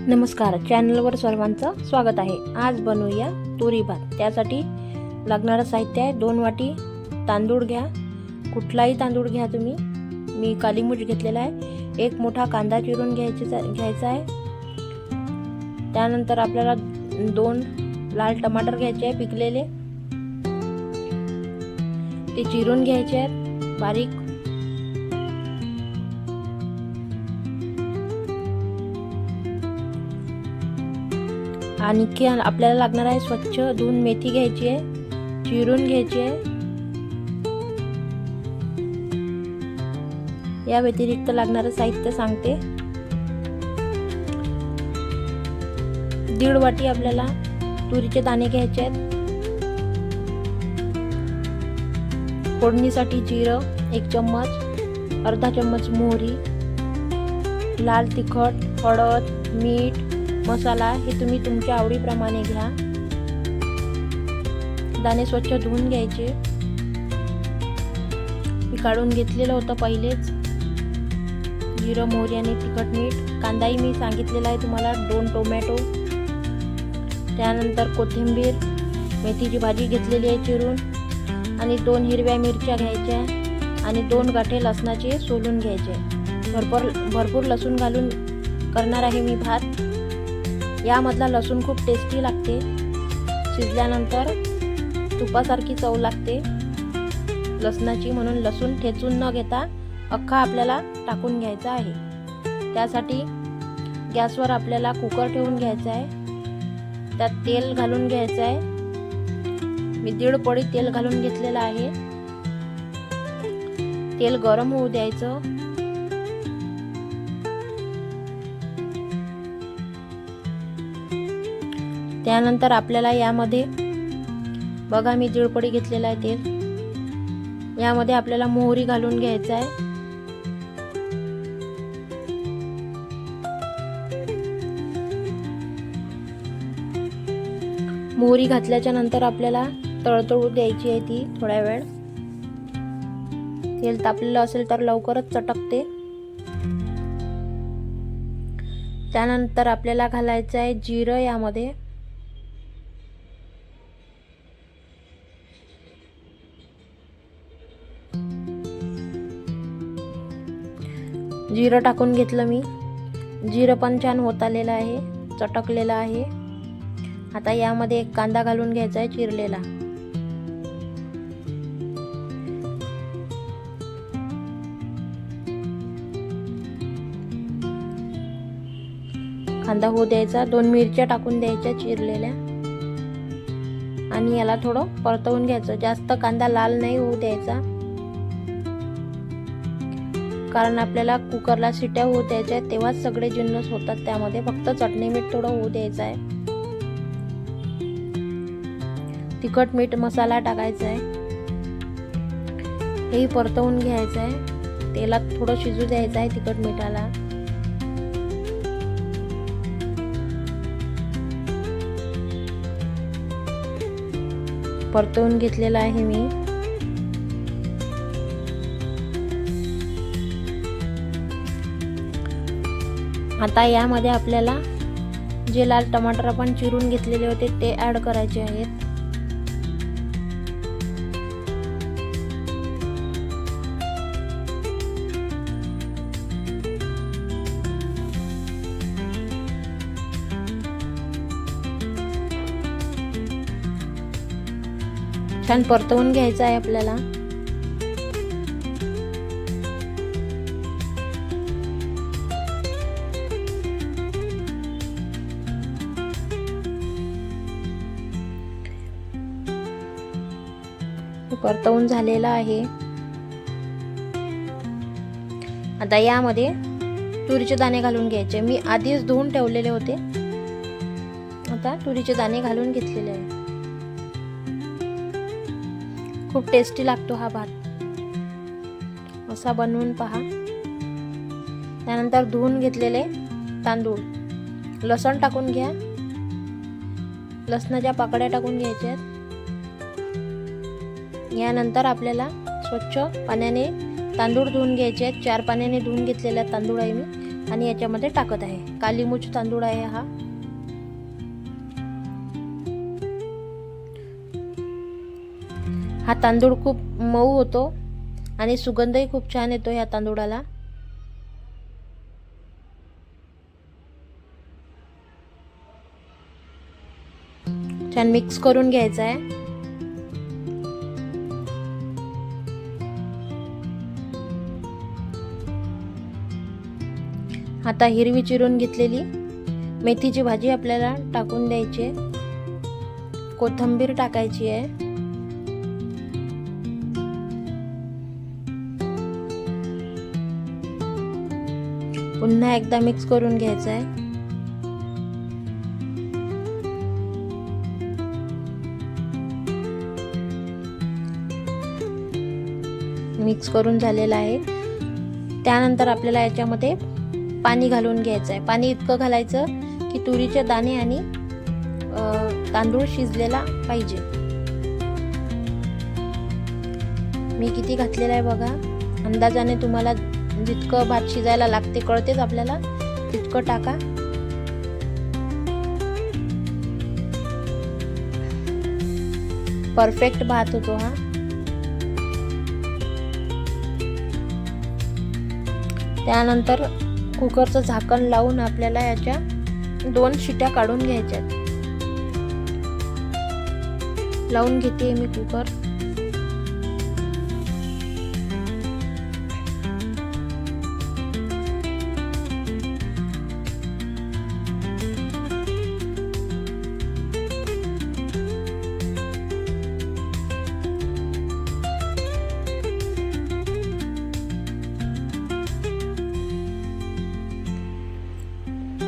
नमस्कार, चॅनलवर सर्वांचं स्वागत आहे। आज बनवूया तुरी भात। त्यासाठी लागणारं साहित्य आहे 2 वाटी तांदूळ घ्या, कुठलाही तांदूळ घ्या तुम्ही। मी काली मूठ घेतलेला आहे। 1 मोठा कांदा चिरून घ्यायचा आहे। त्यानंतर आपल्याला 2 लाल टमाटर घ्यायचे आहे पिकलेले, ते चिरून घ्यायचे आहेत बारीक। आणखी आपल्याला लागणार आहे स्वच्छ धुवून मेथी घ्यायची आहे, चिरून घ्यायची आहे। या व्यतिरिक्त लागणारं साहित्य सांगते। 1.5 वाटी आपल्याला तुरीचे दाणे घ्यायचे आहेत। फोडणीसाठी जिरं 1 चम्मच, अर्धा चम्मच मोहरी, लाल तिखट, हळद, मीठ, मसाला हे तुम्ही तुमच्या आवडीप्रमाणे घ्या। दाणे स्वच्छ धुवून घ्यायचे। मी काढून घेतलेलं होतं पहिलेच। जिरं, मोहरी आणि तिखट, मीठ। कांदाही मी सांगितलेला आहे तुम्हाला, 2 टोमॅटो। त्यानंतर कोथिंबीर, मेथीची भाजी घेतलेली आहे चिरून, आणि 2 हिरव्या मिरच्या घ्यायच्या आणि 2 गाठे लसणाचे सोलून घ्यायचे। भरपूर लसूण घालून करणार आहे मी भात। यामधला लसूण खूप टेस्टी लागते। शिजल्यानंतर तुपासारखी चव लागते लसणाची, म्हणून लसूण ठेचून न घेता अख्खा आपल्याला टाकून घ्यायचा आहे। त्यासाठी गॅसवर आपल्याला कुकर ठेवून घ्यायचा आहे। त्यात तेल घालून घ्यायचं आहे। मी 1.5 पळी तेल घालून घेतलेलं आहे। तेल गरम होऊ द्यायचं। त्यानंतर आपल्याला यामध्ये बघा, मी 1.5 पळी घेतलेला आहे तेल। यामध्ये आपल्याला मोहरी घालून घ्यायचा आहे। मोहरी घातल्याच्या नंतर आपल्याला तळतळू द्यायची आहे ती थोड्या वेळ। तेल तापलेलं असेल तर लवकरच चटकते। त्यानंतर आपल्याला घालायचं आहे जिरं यामध्ये। जिरं टाकून घेतलं मी। जिरं पण छान होत आलेलं आहे, चटकलेलं आहे। आता यामध्ये 1 कांदा घालून घ्यायचा आहे चिरलेला। कांदा होऊ द्यायचा। 2 मिरच्या टाकून द्यायच्या चिरलेल्या, आणि याला थोडं परतवून घ्यायचं। जास्त कांदा लाल नाही होऊ द्यायचा, कारण आपल्याला कुकरला शिट्या होऊ द्यायच्या, तेव्हाच सगळे जिन्नस होतात त्यामध्ये। फक्त चटणी मीठ थोडं होऊ द्यायचं आहे। तिखट, मीठ, मसाला टाकायचा आहे। हेही परतवून घ्यायचं आहे। तेलात थोडं शिजू द्यायचं आहे तिखट मिठाला। परतवून घेतलेला आहे मी। आता यामध्ये आपल्याला जे लाल टमाटर आपण चिरून घेतलेले होते ते ऍड करायचे आहेत। छान परतवून घ्यायचं आहे आपल्याला। परतवून झालेला आहे। आता यामध्ये तुरीचे दाणे घालून घ्यायचे। मी आधीच धुवून ठेवलेले होते। आता तुरीचे दाणे घालून घेतलेले आहे। खूप टेस्टी लागतो हा भात, असा बनवून पहा। त्यानंतर धुवून घेतलेले तांदूळ, लसण टाकून घ्या। लसणाच्या पाकळ्या टाकून घ्यायच्या। यानंतर आपल्याला स्वच्छ पाण्याने तांदूळ धुवून घ्यायचे आहेत। 4 पाण्याने धुवून घेतलेला तांदूळ आहे मी। आणि याच्यामध्ये टाकत आहे. कालीमुछ तांदूळ आहे हा. हा तांदूळ खूप मऊ होतो आणि सुगंधही खूप छान येतो या तांदूळाला. छान मिक्स करून घ्यायचा आहे. आता हिरवी चिरून घेतलेली मेथीची भाजी आपल्याला टाकून द्यायची आहे. कोथिंबीर टाकायची आहे. पुन्हा एकदा मिक्स करून घ्यायचं आहे. मिक्स करून झालेला आहे. त्यानंतर आपल्याला याच्यामध्ये पाणी घालून घ्यायचं आहे. पाणी इतकं घालायचं की तुरीचे दाणे आणि तांदूळ शिजलेला पाहिजे. मी किती घातलेला आहे बघा. अंदाजाने तुम्हाला जितकं भात शिजायला लागते कळतेच आपल्याला, तितकं टाका. परफेक्ट भात होतो हा. त्यानंतर कुकरचं झाकण लावून आपल्याला याच्या 2 शिट्या काढून घ्यायच्यात. लावून घेते मी कुकर.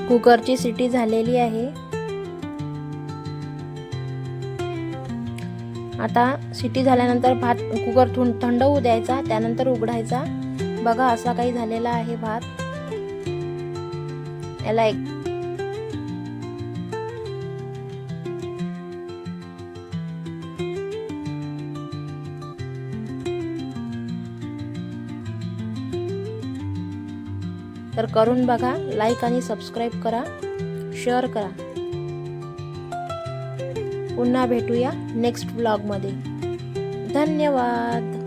कुकरची शिटी झालेली आहे. आता शिटी झाल्यानंतर भात कुकर थंड होऊ द्यायचा, त्यानंतर उघडायचा. बघा असा काही झालेला आहे भात. याला एक तर करून बघा. लाईक आणि सबस्क्राईब करा, शेअर करा. पुन्हा भेटूया नेक्स्ट व्लॉगमध्ये. धन्यवाद.